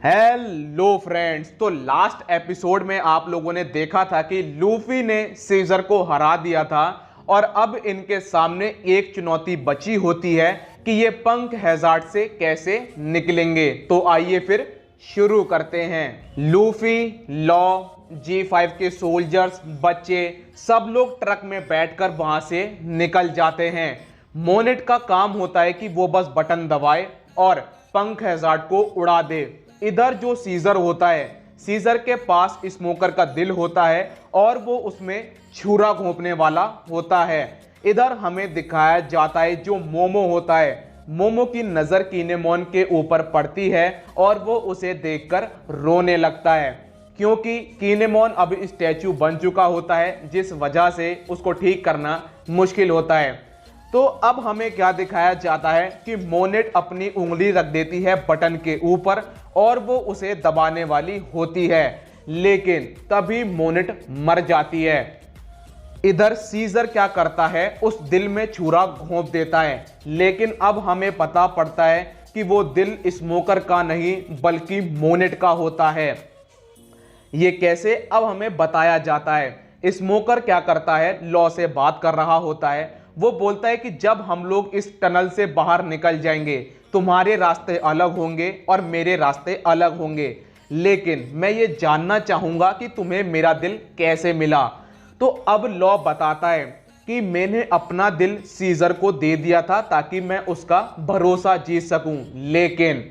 Hello friends. तो last episode में आप लोगों ने देखा था कि लूफी ने सीजर को हरा दिया था और अब इनके सामने एक चुनौती बची होती है कि ये पंख हैजार्ड से कैसे निकलेंगे। तो आइए फिर शुरू करते हैं। लूफी, लॉ, G5 के सोल्जर्स, बच्चे सब लोग ट्रक में बैठकर वहां से निकल जाते हैं। मोनेट का काम होता है कि वो बस बटन दबाए और पंख हैजार्ड को उड़ा दे। इधर जो सीजर होता है, सीजर के पास स्मोकर का दिल होता है और वो उसमें छुरा घोंपने वाला होता है। इधर हमें दिखाया जाता है जो मोमो होता है, मोमो की नजर कीनेमोन के ऊपर पड़ती है और वो उसे देखकर रोने लगता है क्योंकि कीनेमोन अब स्टैचू बन चुका होता है, जिस वजह से उसको ठीक करना मुश्किल होता है। तो अब हमें क्या दिखाया जाता है कि मोनेट अपनी उंगली रख देती है बटन के ऊपर और वो उसे दबाने वाली होती है, लेकिन तभी मोनेट मर जाती है। इधर सीजर क्या करता है, उस दिल में छुरा घोंप देता है, लेकिन अब हमें पता पड़ता है कि वो दिल स्मोकर का नहीं बल्कि मोनेट का होता है। ये कैसे, अब हमें बताया जाता है। स्मोकर क्या करता है, लॉ से बात कर रहा होता है। वो बोलता है कि जब हम लोग इस टनल से बाहर निकल जाएंगे, तुम्हारे रास्ते अलग होंगे और मेरे रास्ते अलग होंगे, लेकिन मैं ये जानना चाहूंगा कि तुम्हें मेरा दिल कैसे मिला। तो अब लॉ बताता है कि मैंने अपना दिल सीजर को दे दिया था ताकि मैं उसका भरोसा जीत सकूं, लेकिन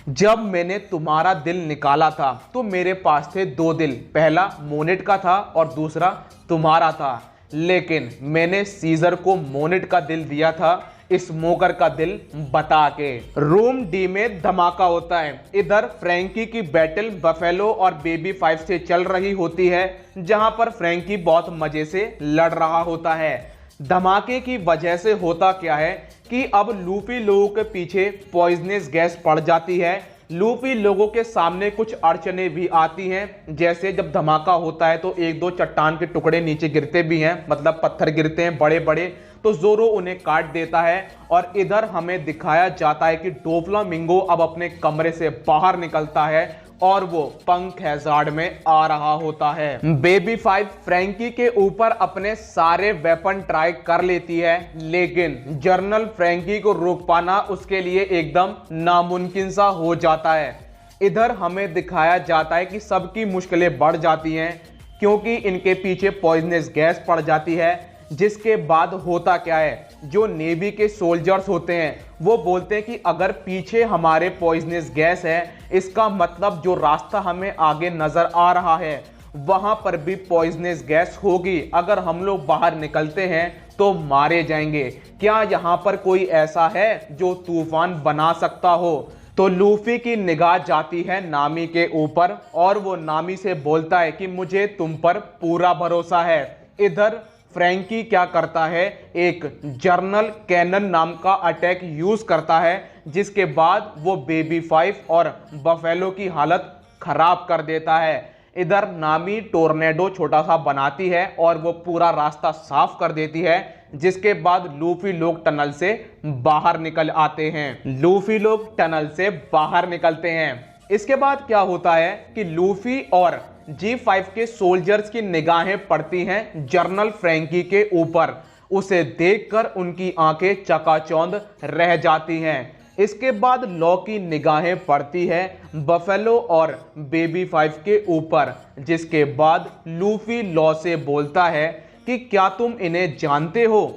जब मैंने तुम्हारा दिल निकाला था तो मेरे पास थे दो दिल, पहला मोनेट का था और दूसरा तुम्हारा था, लेकिन मैंने सीजर को मोनेट का दिल दिया था स्मोकर का दिल बता के। रूम डी में धमाका होता है। इधर फ्रैंकी की बैटल बफेलो और बेबी 5 से चल रही होती है, जहां पर फ्रैंकी बहुत मजे से लड़ रहा होता है। धमाके की वजह से होता क्या है कि अब लूफी लोगों के पीछे पॉइजनस गैस पड़ जाती है। लूफी लोगों के सामने कुछ अड़चने भी आती हैं, जैसे जब धमाका होता है तो एक दो चट्टान के टुकड़े नीचे गिरते भी हैं, मतलब पत्थर गिरते हैं बड़े बड़े, तो जोरो उन्हें काट देता है। और इधर हमें दिखाया जाता है कि डोफ्लामिंगो अब अपने कमरे से बाहर निकलता है और वो पंख हैजार्ड में आ रहा होता है। बेबी 5 फ्रैंकी के ऊपर अपने सारे वेपन ट्राई कर लेती है, लेकिन जर्नल फ्रैंकी को रोक पाना उसके लिए एकदम नामुमकिन सा हो जाता है। इधर हमें दिखाया जाता है कि सबकी मुश्किलें बढ़ जाती हैं क्योंकि इनके पीछे पॉइजनस गैस पड़ जाती है। जिसके बाद होता क्या है, जो नेवी के सोल्जर्स होते हैं वो बोलते हैं कि अगर पीछे हमारे पॉइजनस गैस है, इसका मतलब जो रास्ता हमें आगे नजर आ रहा है वहां पर भी पॉइजनस गैस होगी। अगर हम लोग बाहर निकलते हैं तो मारे जाएंगे। क्या यहाँ पर कोई ऐसा है जो तूफान बना सकता हो? तो लूफी की निगाह जाती है नामी के ऊपर और वो नामी से बोलता है कि मुझे तुम पर पूरा भरोसा है। इधर फ्रैंकी क्या करता है, एक जर्नल कैनन नाम का अटैक यूज करता है, जिसके बाद वो बेबी 5 और बफेलो की हालत खराब कर देता है। इधर नामी टोर्नेडो छोटा सा बनाती है और वो पूरा रास्ता साफ कर देती है, जिसके बाद लूफी लोग टनल से बाहर निकल आते हैं। लूफी लोग टनल से बाहर निकलते हैं। इसके बाद क्या होता है कि लूफी और G5 के सोल्जर्स की निगाहें पड़ती हैं जर्नल फ्रैंकी के ऊपर। उसे देखकर उनकी आंखें चकाचौंध रह जाती हैं। इसके बाद लॉ की निगाहें पड़ती है बफेलो और बेबी 5 के ऊपर, जिसके बाद लूफी लॉ से बोलता है कि क्या तुम इन्हें जानते हो?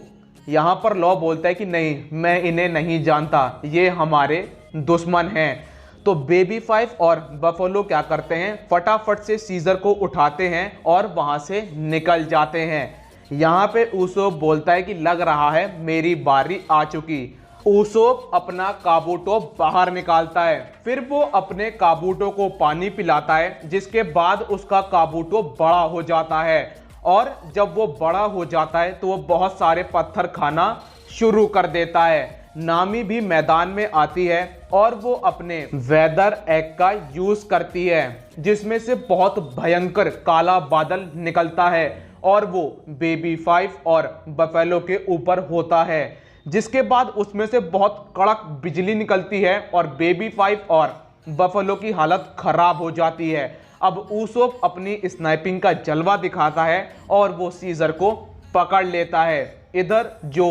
यहां पर लॉ बोलता है कि नहीं, मैं इन्हें नहीं जानता, ये हमारे दुश्मन हैं। तो बेबी 5 और बफेलो क्या करते हैं, फटाफट से सीजर को उठाते हैं और वहां से निकल जाते हैं। यहाँ पे ऊसोप बोलता है कि लग रहा है मेरी बारी आ चुकी। ऊसोप अपना काबूटो बाहर निकालता है, फिर वो अपने काबूटो को पानी पिलाता है, जिसके बाद उसका काबूटो बड़ा हो जाता है। और जब वो बड़ा हो जाता है तो वो बहुत सारे पत्थर खाना शुरू कर देता है। नामी भी मैदान में आती है और वो अपने वेदर एग का यूज करती है, जिसमें से बहुत भयंकर काला बादल निकलता है और वो बेबी 5 और बफेलो के ऊपर होता है, जिसके बाद उसमें से बहुत कड़क बिजली निकलती है और बेबी 5 और बफलो की हालत खराब हो जाती है। अब ऊसोप अपनी स्नाइपिंग का जलवा दिखाता है और वो सीजर को पकड़ लेता है। इधर जो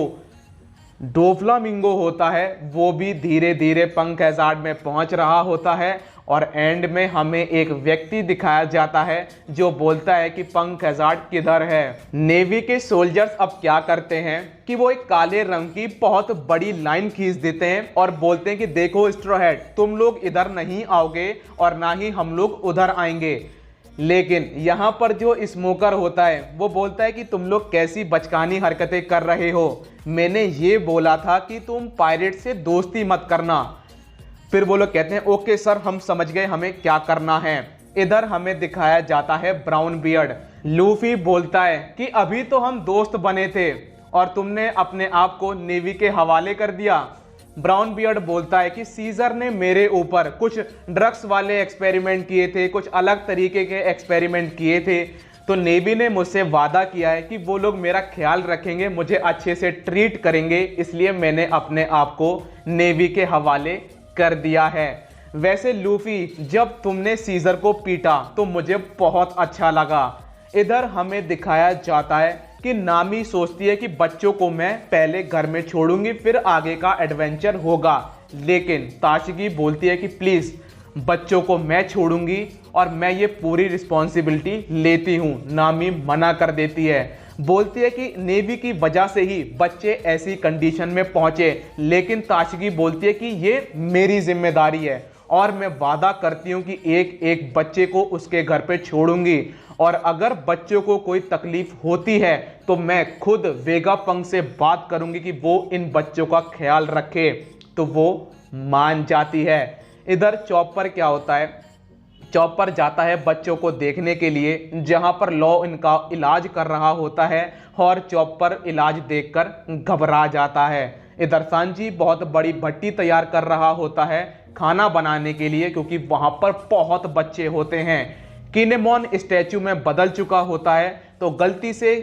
डोफ्लामिंगो होता है वो भी धीरे धीरे पंक हैजार्ड में पहुंच रहा होता है और एंड में हमें एक व्यक्ति दिखाया जाता है जो बोलता है कि पंक हैजार्ड किधर है। नेवी के सोल्जर्स अब क्या करते हैं कि वो एक काले रंग की बहुत बड़ी लाइन खींच देते हैं और बोलते हैं कि देखो स्ट्रॉ हेड, तुम लोग इधर नहीं आओगे और ना ही हम लोग उधर आएंगे। लेकिन यहाँ पर जो स्मोकर होता है वो बोलता है कि तुम लोग कैसी बचकानी हरकतें कर रहे हो, मैंने ये बोला था कि तुम पायरेट से दोस्ती मत करना। फिर वो लोग कहते हैं ओके सर, हम समझ गए हमें क्या करना है। इधर हमें दिखाया जाता है ब्राउन बियर्ड। लूफी बोलता है कि अभी तो हम दोस्त बने थे और तुमने अपने आप को नेवी के हवाले कर दिया। ब्राउन बियर्ड बोलता है कि सीजर ने मेरे ऊपर कुछ ड्रग्स वाले एक्सपेरिमेंट किए थे, कुछ अलग तरीके के एक्सपेरिमेंट किए थे, तो नेवी ने मुझसे वादा किया है कि वो लोग मेरा ख्याल रखेंगे, मुझे अच्छे से ट्रीट करेंगे, इसलिए मैंने अपने आप को नेवी के हवाले कर दिया है। वैसे लूफी, जब तुमने सीजर को पीटा तो मुझे बहुत अच्छा लगा। इधर हमें दिखाया जाता है कि नामी सोचती है कि बच्चों को मैं पहले घर में छोड़ूंगी, फिर आगे का एडवेंचर होगा। लेकिन ताशगी बोलती है कि प्लीज़ बच्चों को मैं छोड़ूंगी और मैं ये पूरी रिस्पॉन्सिबिलिटी लेती हूँ। नामी मना कर देती है, बोलती है कि नेवी की वजह से ही बच्चे ऐसी कंडीशन में पहुंचे, लेकिन ताशगी बोलती है कि ये मेरी जिम्मेदारी है और मैं वादा करती हूँ कि एक एक बच्चे को उसके घर पे छोड़ूंगी और अगर बच्चों को कोई तकलीफ होती है तो मैं खुद वेगापंक से बात करूंगी कि वो इन बच्चों का ख्याल रखे। तो वो मान जाती है। इधर चॉपर क्या होता है, चॉपर जाता है बच्चों को देखने के लिए जहां पर लॉ इनका इलाज कर रहा होता है और चॉपर इलाज देखकर घबरा जाता है। इधर सांजी बहुत बड़ी भट्टी तैयार कर रहा होता है खाना बनाने के लिए, क्योंकि वहां पर बहुत बच्चे होते हैं। किनेमोन स्टैचू में बदल चुका होता है तो गलती से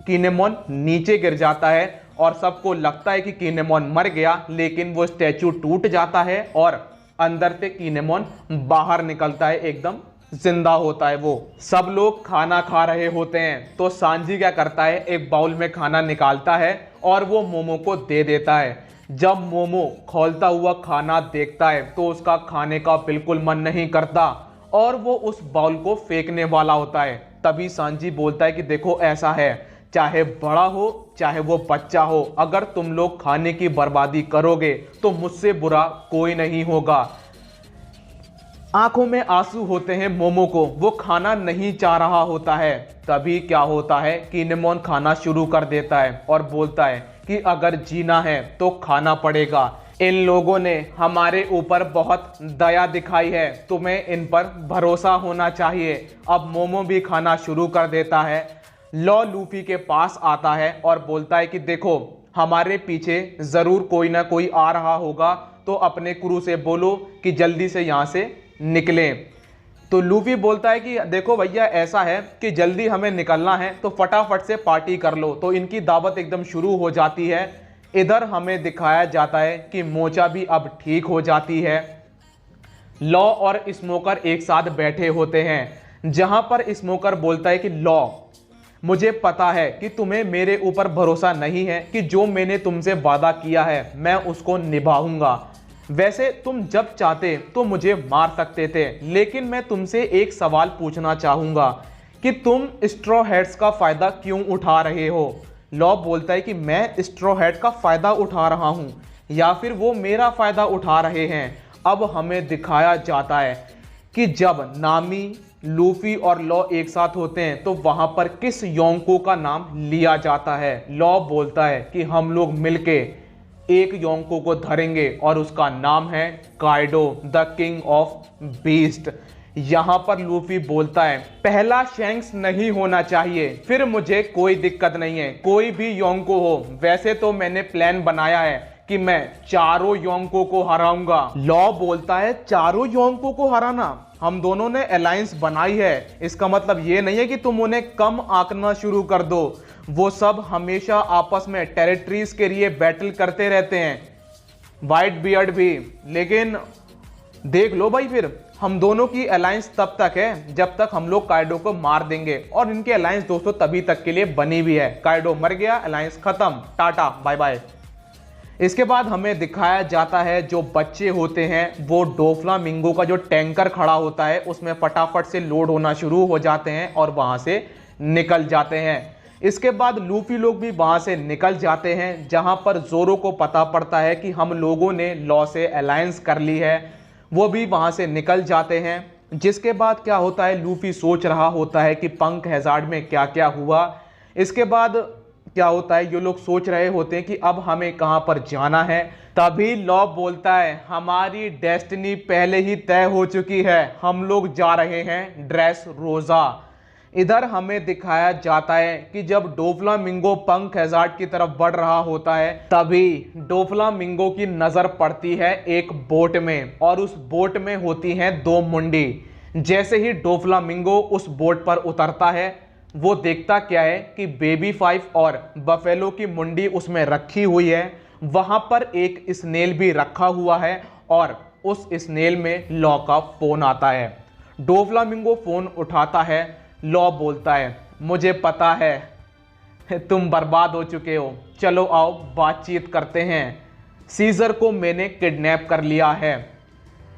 किनेमोन नीचे गिर जाता है और सबको लगता है कि किनेमोन मर गया, लेकिन वो स्टैचू टूट जाता है और अंदर से किनेमोन बाहर निकलता है, एकदम जिंदा होता है। वो सब लोग खाना खा रहे होते हैं तो सांजी क्या करता है, एक बाउल में खाना निकालता है और वो मोमो को दे देता है। जब मोमो खोलता हुआ खाना देखता है तो उसका खाने का बिल्कुल मन नहीं करता और वो उस बाउल को फेंकने वाला होता है। तभी सांजी बोलता है कि देखो ऐसा है, चाहे बड़ा हो चाहे वो बच्चा हो, अगर तुम लोग खाने की बर्बादी करोगे तो मुझसे बुरा कोई नहीं होगा। आंखों में आंसू होते हैं मोमो को, वो खाना नहीं चाह रहा होता है। तभी क्या होता है, किनेमोन खाना शुरू कर देता है और बोलता है कि अगर जीना है तो खाना पड़ेगा। इन लोगों ने हमारे ऊपर बहुत दया दिखाई है, तुम्हें इन पर भरोसा होना चाहिए। अब मोमो भी खाना शुरू कर देता है। लॉ लूफी के पास आता है और बोलता है कि देखो हमारे पीछे ज़रूर कोई ना कोई आ रहा होगा, तो अपने क्रू से बोलो कि जल्दी से यहाँ से निकलें। तो लूफी बोलता है कि देखो भैया ऐसा है कि जल्दी हमें निकलना है तो फटाफट से पार्टी कर लो। तो इनकी दावत एकदम शुरू हो जाती है। इधर हमें दिखाया जाता है कि मोचा भी अब ठीक हो जाती है। लॉ और स्मोकर एक साथ बैठे होते हैं जहां पर स्मोकर बोलता है कि लॉ, मुझे पता है कि तुम्हें मेरे ऊपर भरोसा नहीं है कि जो मैंने तुमसे वादा किया है मैं उसको निभाऊंगा। वैसे तुम जब चाहते तो मुझे मार सकते थे, लेकिन मैं तुमसे एक सवाल पूछना चाहूंगा कि तुम स्ट्रॉ हैट्स का फायदा क्यों उठा रहे हो। लॉ बोलता है कि मैं स्ट्रॉ हैट का फायदा उठा रहा हूं या फिर वो मेरा फायदा उठा रहे हैं। अब हमें दिखाया जाता है कि जब नामी, लूफी और लॉ एक साथ होते हैं तो वहां पर किस योंको का नाम लिया जाता है। लॉ बोलता है कि हम लोग मिलके एक योंको को धरेंगे और उसका नाम है Kaido, the king of beast. यहां पर लूफी बोलता है पहला शैंक्स नहीं होना चाहिए, फिर मुझे कोई दिक्कत नहीं है, कोई भी योंको हो। वैसे तो मैंने प्लान बनाया है कि मैं चारों योंको को हराऊंगा। लॉ बोलता है चारों योंको को हराना, हम दोनों ने अलायंस बनाई है, इसका मतलब ये नहीं है कि तुम उन्हें कम आंकना शुरू कर दो। वो सब हमेशा आपस में टेरिटरीज के लिए बैटल करते रहते हैं, वाइट बियर्ड भी। लेकिन देख लो भाई, फिर हम दोनों की अलायंस तब तक है जब तक हम लोग काइडो को मार देंगे, और इनकी अलायंस दोस्तों तभी तक के लिए बनी भी है। काइडो मर गया, अलायंस खत्म, टाटा बाय बाय। इसके बाद हमें दिखाया जाता है जो बच्चे होते हैं वो डोफ्लामिंगो का जो टैंकर खड़ा होता है उसमें फटाफट से लोड होना शुरू हो जाते हैं और वहां से निकल जाते हैं। इसके बाद लूफी लोग भी वहां से निकल जाते हैं, जहां पर जोरो को पता पड़ता है कि हम लोगों ने लॉ से अलायंस कर ली है, वो भी वहां से निकल जाते हैं। जिसके बाद क्या होता है, लूफी सोच रहा होता है कि पंक हैजार्ड में क्या क्या हुआ। इसके बाद क्या होता है, ये लोग सोच रहे होते हैं कि अब हमें कहां पर जाना है। तभी लॉ बोलता है हमारी डेस्टिनी पहले ही तय हो चुकी है, हम लोग जा रहे हैं ड्रेस रोजा। इधर हमें दिखाया जाता है कि जब डोफ्लामिंगो पंक हैजार्ड की तरफ बढ़ रहा होता है तभी डोफ्लामिंगो की नजर पड़ती है एक बोट में, और उस बोट में होती हैं दो मुंडी। जैसे ही डोफ्लामिंगो उस बोट पर उतरता है वो देखता क्या है कि बेबी 5 और बफेलो की मुंडी उसमें रखी हुई है, वहां पर एक स्नेल भी रखा हुआ है, और उस स्नेल में लॉ का फोन आता है। डोफ्लामिंगो फोन उठाता है, लॉ बोलता है मुझे पता है तुम बर्बाद हो चुके हो, चलो आओ बातचीत करते हैं, सीजर को मैंने किडनैप कर लिया है,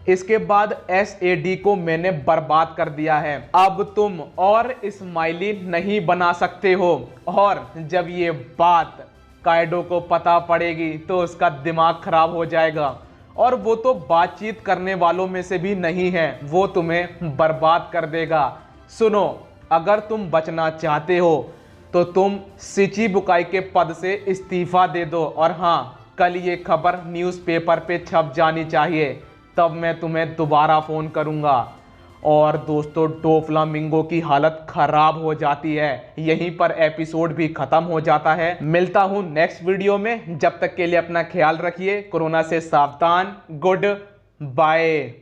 इसके बाद SAD को मैंने बर्बाद कर दिया है, अब तुम और स्माइली नहीं बना सकते हो। और जब ये बात काइडो को पता पड़ेगी तो उसका दिमाग खराब हो जाएगा, और वो तो बातचीत करने वालों में से भी नहीं है, वो तुम्हें बर्बाद कर देगा। सुनो, अगर तुम बचना चाहते हो तो तुम शिचिबुकाई के पद से इस्तीफा दे दो, और हाँ, कल ये खबर न्यूज़पेपर पे छप जानी चाहिए, तब मैं तुम्हें दोबारा फ़ोन करूँगा। और दोस्तों डोफ्लामिंगो की हालत खराब हो जाती है, यहीं पर एपिसोड भी ख़त्म हो जाता है। मिलता हूँ नेक्स्ट वीडियो में, जब तक के लिए अपना ख्याल रखिए, कोरोना से सावधान, गुड बाय।